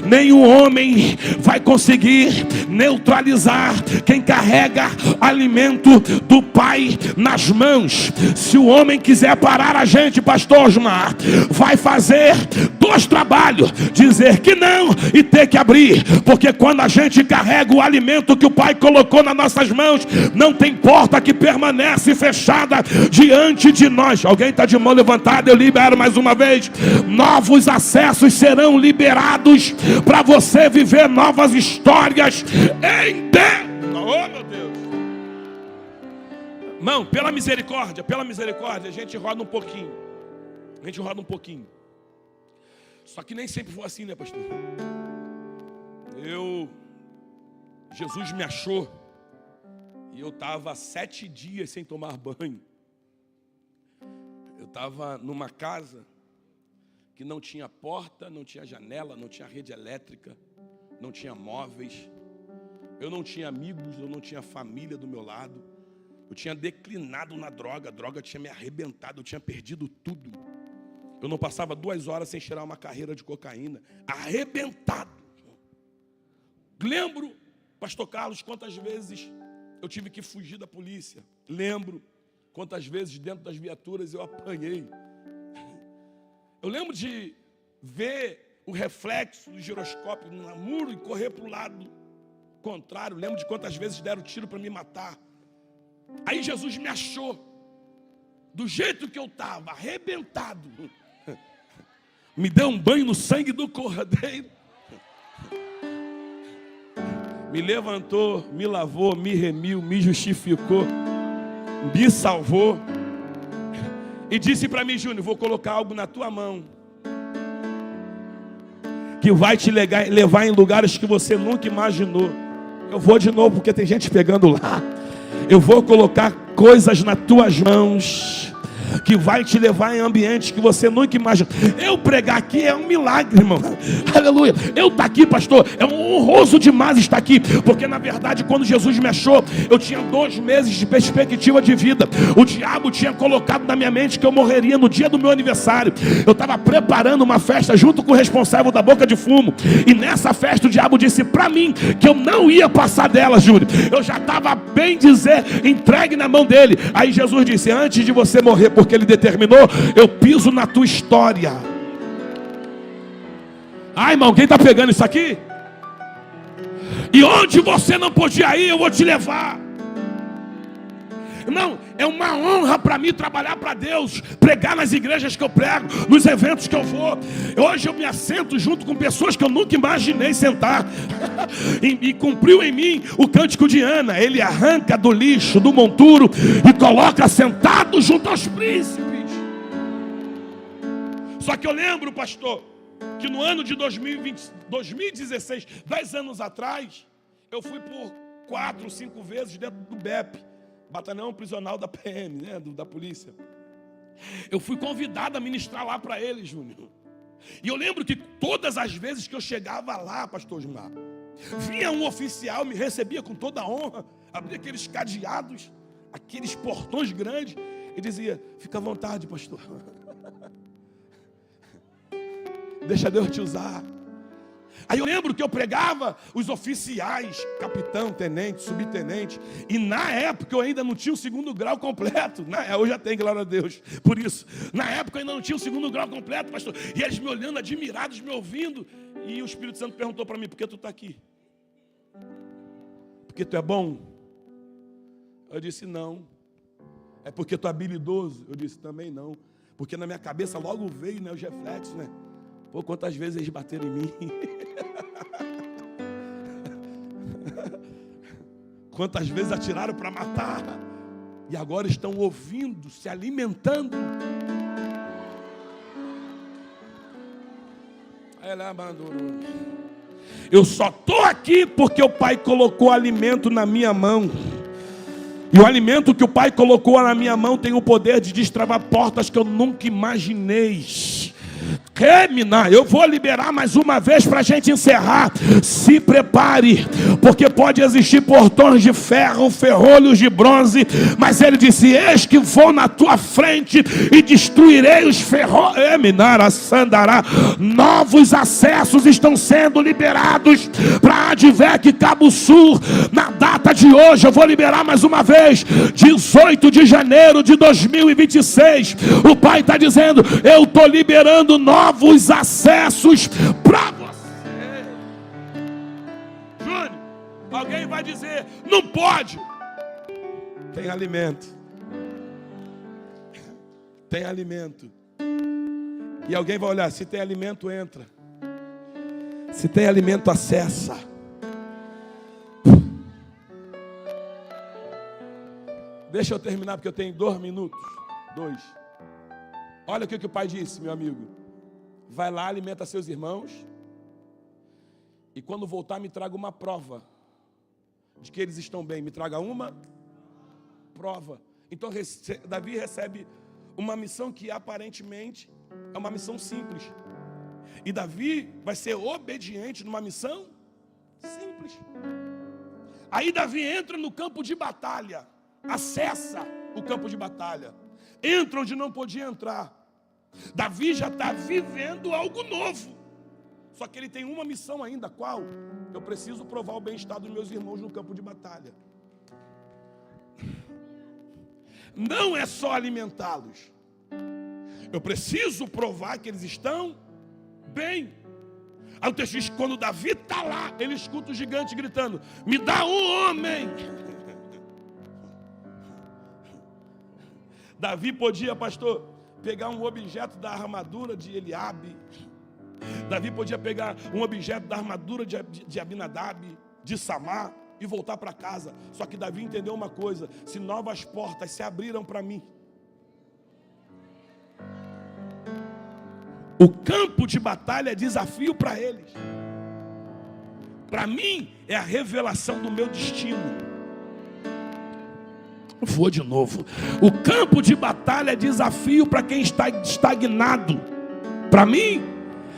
Nenhum homem vai conseguir neutralizar quem carrega alimento do do Pai nas mãos. Se o homem quiser parar a gente, pastor Osmar, vai fazer 2 trabalhos: dizer que não e ter que abrir. Porque quando a gente carrega o alimento que o Pai colocou nas nossas mãos, não tem porta que permanece fechada diante de nós. Alguém está de mão levantada? Eu libero mais uma vez. Novos acessos serão liberados para você viver novas histórias em Deus. Oh, meu Deus. Irmão, pela misericórdia, a gente roda um pouquinho. Só que nem sempre foi assim, né, pastor? Jesus me achou e eu estava 7 dias sem tomar banho. Eu estava numa casa que não tinha porta, não tinha janela, não tinha rede elétrica, não tinha móveis. Eu não tinha amigos, eu não tinha família do meu lado. Eu tinha declinado na droga, a droga tinha me arrebentado, eu tinha perdido tudo. Eu não passava 2 horas sem cheirar uma carreira de cocaína. Arrebentado. Lembro, pastor Carlos, quantas vezes eu tive que fugir da polícia. Lembro quantas vezes dentro das viaturas eu apanhei. Eu lembro de ver o reflexo do giroscópio no muro e correr para o lado contrário. Lembro de quantas vezes deram tiro para me matar. Aí Jesus me achou do jeito que eu estava, arrebentado. Me deu um banho no sangue do cordeiro. Me levantou, me lavou, me remiu, me justificou, me salvou. E disse para mim: Júnior, vou colocar algo na tua mão que vai te levar em lugares que você nunca imaginou. Eu vou de novo, porque tem gente pegando lá. Eu vou colocar coisas nas tuas mãos que vai te levar em ambientes que você nunca imaginou. Eu pregar aqui é um milagre, irmão. Aleluia. Eu estar aqui, pastor, é um honroso demais estar aqui. Porque na verdade, quando Jesus me achou, eu tinha 2 meses de perspectiva de vida. O diabo tinha colocado na minha mente que eu morreria no dia do meu aniversário. Eu estava preparando uma festa junto com o responsável da boca de fumo. E nessa festa o diabo disse para mim que eu não ia passar dela, Júlio. Eu já estava, bem dizer, entregue na mão dele. Aí Jesus disse: antes de você morrer, porque ele determinou, eu piso na tua história. Ai, irmão, quem está pegando isso aqui? E onde você não podia ir, eu vou te levar. Não, é uma honra para mim trabalhar para Deus, pregar nas igrejas que eu prego, nos eventos que eu vou. Hoje eu me assento junto com pessoas que eu nunca imaginei sentar. E cumpriu em mim o cântico de Ana. Ele arranca do lixo, do monturo, e coloca sentado junto aos príncipes. Só que eu lembro, pastor, que no ano de 2016, 10 anos atrás, eu fui por 4, 5 vezes dentro do BEP, Batalhão Prisional da PM, né, da polícia. Eu fui convidado a ministrar lá para eles, Júnior. E eu lembro que todas as vezes que eu chegava lá, pastor Osmar, vinha um oficial, me recebia com toda a honra, abria aqueles cadeados, aqueles portões grandes, e dizia: fica à vontade, pastor. Deixa Deus te usar. Aí eu lembro que eu pregava os oficiais, capitão, tenente, subtenente. E na época eu ainda não tinha o 2º grau completo. Hoje já tem, glória a Deus. Por isso, na época eu ainda não tinha o 2º grau completo, pastor. E eles me olhando, admirados, me ouvindo. E o Espírito Santo perguntou para mim: por que tu está aqui? Porque tu é bom? Eu disse: não. É porque tu é habilidoso? Eu disse: também não. Porque na minha cabeça logo veio, né, os reflexos, né? Pô, quantas vezes eles bateram em mim. Quantas vezes atiraram para matar. E agora estão ouvindo, se alimentando. Eu só estou aqui porque o Pai colocou alimento na minha mão. E o alimento que o Pai colocou na minha mão tem o poder de destravar portas que eu nunca imaginei. Eu vou liberar mais uma vez para a gente encerrar. Se prepare, porque pode existir portões de ferro, ferrolhos de bronze, mas ele disse: eis que vou na tua frente e destruirei os ferrolhos. Novos acessos estão sendo liberados para Advec Cabo Sul. Na data de hoje eu vou liberar mais uma vez, 18 de janeiro de 2026. O Pai está dizendo: eu estou liberando novos acessos para você. Júnior, alguém vai dizer: não pode. Tem alimento. Tem alimento. E alguém vai olhar: se tem alimento, entra. Se tem alimento, acessa. Deixa eu terminar, porque eu tenho 2 minutos. 2. Olha o que o Pai disse, meu amigo. Vai lá, alimenta seus irmãos, e quando voltar me traga uma prova de que eles estão bem. Me traga uma prova. Então Davi recebe uma missão que aparentemente é uma missão simples. E Davi vai ser obediente numa missão simples. Aí Davi entra no campo de batalha, acessa o campo de batalha, entra onde não podia entrar. Davi já está vivendo algo novo. Só que ele tem uma missão ainda. Qual? Eu preciso provar o bem-estar dos meus irmãos no campo de batalha. Não é só alimentá-los. Eu preciso provar que eles estão bem. Aí o texto diz que quando Davi está lá, ele escuta o gigante gritando: me dá um homem. Davi podia, pastor, pegar um objeto da armadura de Eliabe. Davi podia pegar um objeto da armadura de Abinadab, de Samar, e voltar para casa. Só que Davi entendeu uma coisa: se novas portas se abriram para mim, o campo de batalha é desafio para eles. Para mim é a revelação do meu destino. Vou de novo. O campo de batalha é desafio para quem está estagnado. Para mim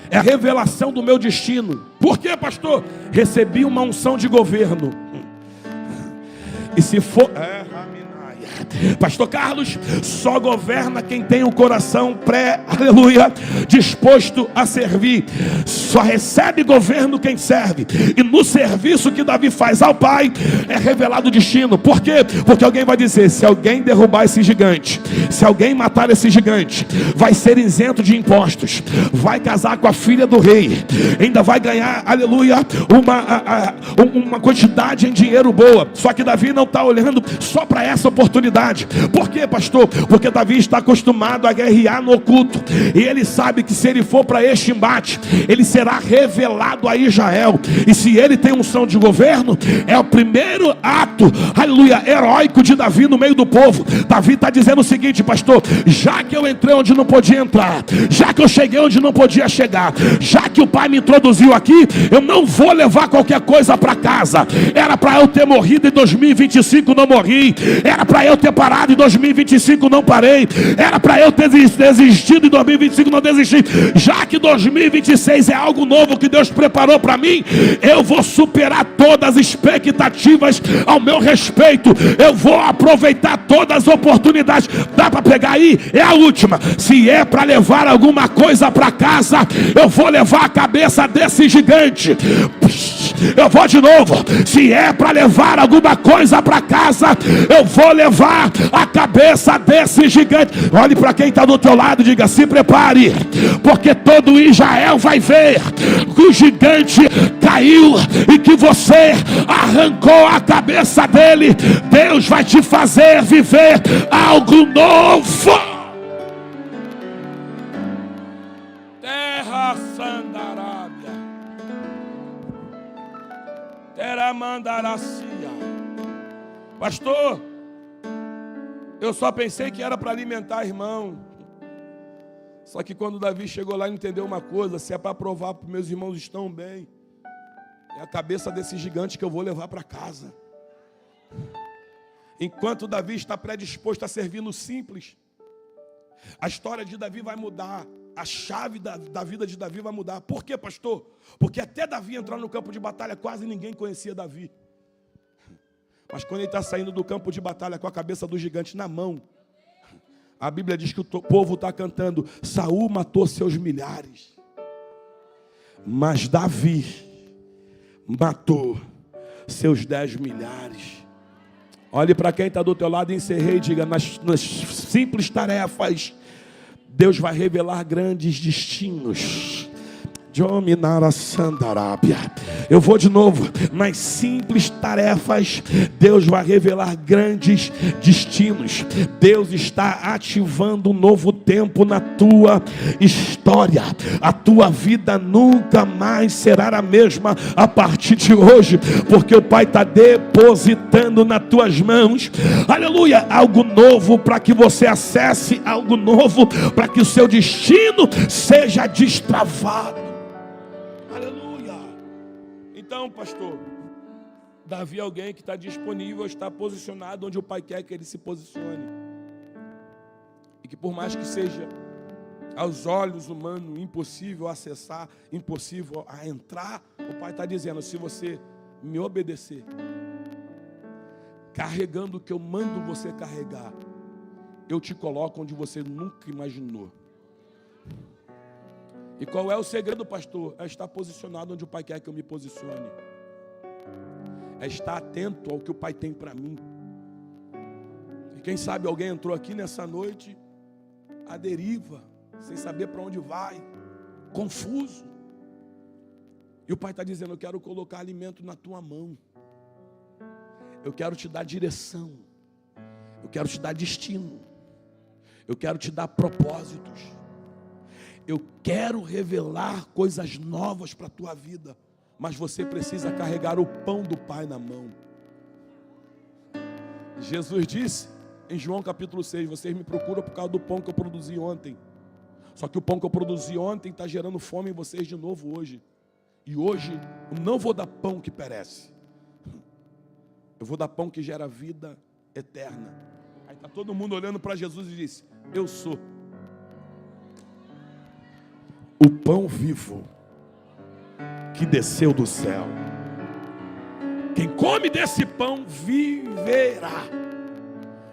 é a revelação do meu destino. Por quê, pastor? Recebi uma unção de governo. E se for... Pastor Carlos, só governa quem tem o coração aleluia, disposto a servir. Só recebe governo quem serve. E no serviço que Davi faz ao Pai, é revelado o destino. Por quê? Porque alguém vai dizer: se alguém derrubar esse gigante, se alguém matar esse gigante, vai ser isento de impostos, vai casar com a filha do rei, ainda vai ganhar, aleluia, uma quantidade em dinheiro boa. Só que Davi não está olhando só para essa oportunidade. Por quê, pastor? Porque Davi está acostumado a guerrear no oculto, e ele sabe que se ele for para este embate, ele será revelado a Israel. E se ele tem unção de governo, é o primeiro ato, aleluia, heróico de Davi no meio do povo. Davi está dizendo o seguinte: pastor, já que eu entrei onde não podia entrar, já que eu cheguei onde não podia chegar, já que o Pai me introduziu aqui, eu não vou levar qualquer coisa para casa. Era para eu ter morrido em 2025, não morri. Era para eu ter parado em 2025, não parei. Era para eu ter desistido em 2025, não desisti. Já que 2026 é algo novo que Deus preparou para mim, eu vou superar todas as expectativas ao meu respeito. Eu vou aproveitar todas as oportunidades. Dá para pegar aí? É a última. Se é para levar alguma coisa para casa, eu vou levar a cabeça desse gigante. Eu vou de novo. Se é para levar alguma coisa para casa, eu vou levar a cabeça desse gigante. Olhe para quem está do teu lado e diga: se prepare, porque todo Israel vai ver que o gigante caiu e que você arrancou a cabeça dele. Deus vai te fazer viver algo novo. Terra Sandarábia, Terra Mandaracia. Pastor, eu só pensei que era para alimentar irmão. Só que quando Davi chegou lá, ele entendeu uma coisa: se é para provar que meus irmãos estão bem, é a cabeça desse gigante que eu vou levar para casa. Enquanto Davi está predisposto a servir no simples, A história de Davi vai mudar. A chave da vida de Davi vai mudar. Por quê, pastor? Porque até Davi entrar no campo de batalha, quase ninguém conhecia Davi. Mas quando ele está saindo do campo de batalha com a cabeça do gigante na mão, a Bíblia diz que o povo está cantando: Saul matou seus milhares, mas Davi matou seus 10 milhares. Olhe para quem está do teu lado e encerrei e diga: nas simples tarefas, Deus vai revelar grandes destinos. Eu vou de novo. Nas simples tarefas, Deus vai revelar grandes destinos. Deus está ativando um novo tempo na tua história. A tua vida nunca mais será a mesma a partir de hoje, porque o Pai está depositando nas tuas mãos, aleluia, algo novo para que você acesse, algo novo para que o seu destino seja destravado. Então, pastor, Davi é alguém que está disponível, está posicionado onde o Pai quer que ele se posicione. E que por mais que seja aos olhos humanos impossível acessar, impossível a entrar, o Pai está dizendo: se você me obedecer, carregando o que eu mando você carregar, eu te coloco onde você nunca imaginou. E qual é o segredo, pastor? É estar posicionado onde o Pai quer que eu me posicione. É estar atento ao que o Pai tem para mim. E quem sabe alguém entrou aqui nessa noite à deriva, sem saber para onde vai, confuso. E o Pai está dizendo: eu quero colocar alimento na tua mão. Eu quero te dar direção. Eu quero te dar destino. Eu quero te dar propósitos. Eu quero revelar coisas novas para a tua vida, mas você precisa carregar o pão do Pai na mão. Jesus disse em João capítulo 6, vocês me procuram por causa do pão que eu produzi ontem. Só que o pão que eu produzi ontem está gerando fome em vocês de novo hoje. E hoje eu não vou dar pão que perece. Eu vou dar pão que gera vida eterna. Aí está todo mundo olhando para Jesus e disse: eu sou o pão vivo que desceu do céu. Quem come desse pão viverá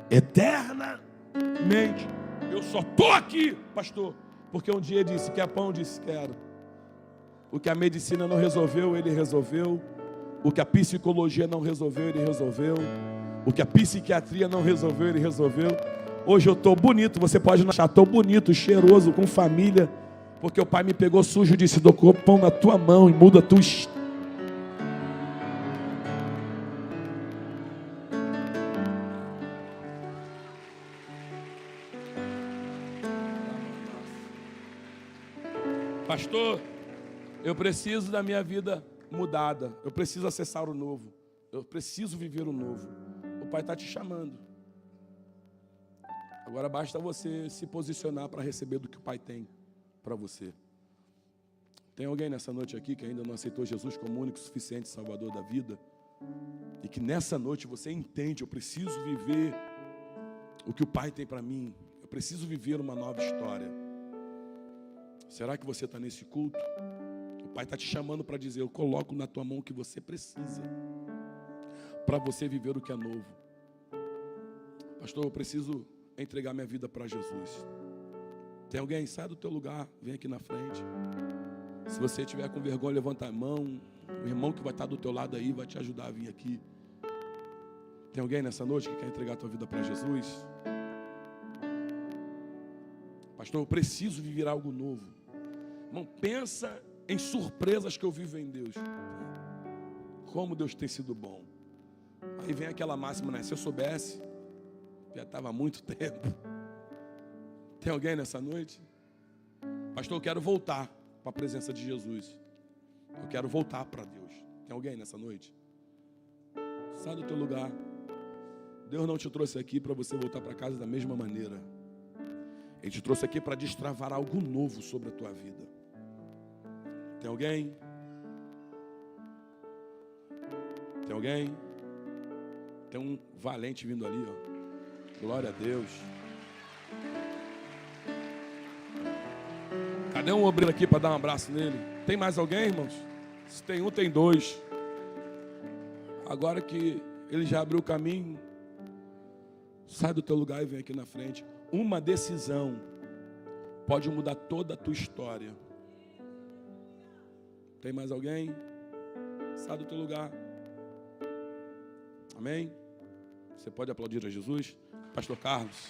eternamente. Eu só estou aqui, pastor, porque um dia ele disse: quer pão? Eu disse: quero. O que a medicina não resolveu, ele resolveu. O que a psicologia não resolveu, ele resolveu. O que a psiquiatria não resolveu, ele resolveu. Hoje eu estou bonito, você pode achar, estou bonito, cheiroso, com família, porque o Pai me pegou sujo e disse: dou pão na tua mão e muda a tua história. Pastor, eu preciso da minha vida mudada. Eu preciso acessar o novo. Eu preciso viver o novo. O Pai está te chamando. Agora basta você se posicionar para receber do que o Pai tem para você. Tem alguém nessa noite aqui que ainda não aceitou Jesus como único, suficiente Salvador da vida? E que nessa noite você entende: eu preciso viver o que o Pai tem para mim. Eu preciso viver uma nova história. Será que você está nesse culto? O Pai está te chamando para dizer: eu coloco na tua mão o que você precisa para você viver o que é novo. Pastor, eu preciso entregar minha vida para Jesus. Tem alguém? Sai do teu lugar, vem aqui na frente. Se você estiver com vergonha, levanta a mão. O irmão que vai estar do teu lado aí vai te ajudar a vir aqui. Tem alguém nessa noite que quer entregar a tua vida para Jesus? Pastor, eu preciso viver algo novo. Irmão, pensa em surpresas que eu vivo em Deus. Como Deus tem sido bom. Aí vem aquela máxima, né? Se eu soubesse, já estava há muito tempo. Tem alguém nessa noite? Pastor, eu quero voltar para a presença de Jesus. Eu quero voltar para Deus. Tem alguém nessa noite? Sai do teu lugar. Deus não te trouxe aqui para você voltar para casa da mesma maneira. Ele te trouxe aqui para destravar algo novo sobre a tua vida. Tem alguém? Tem alguém? Tem um valente vindo ali, ó. Glória a Deus. Cadê um obreiro aqui para dar um abraço nele? Tem mais alguém, irmãos? Se tem um, tem dois. Agora que ele já abriu o caminho, sai do teu lugar e vem aqui na frente. Uma decisão pode mudar toda a tua história. Tem mais alguém? Sai do teu lugar. Amém? Você pode aplaudir a Jesus? Pastor Carlos.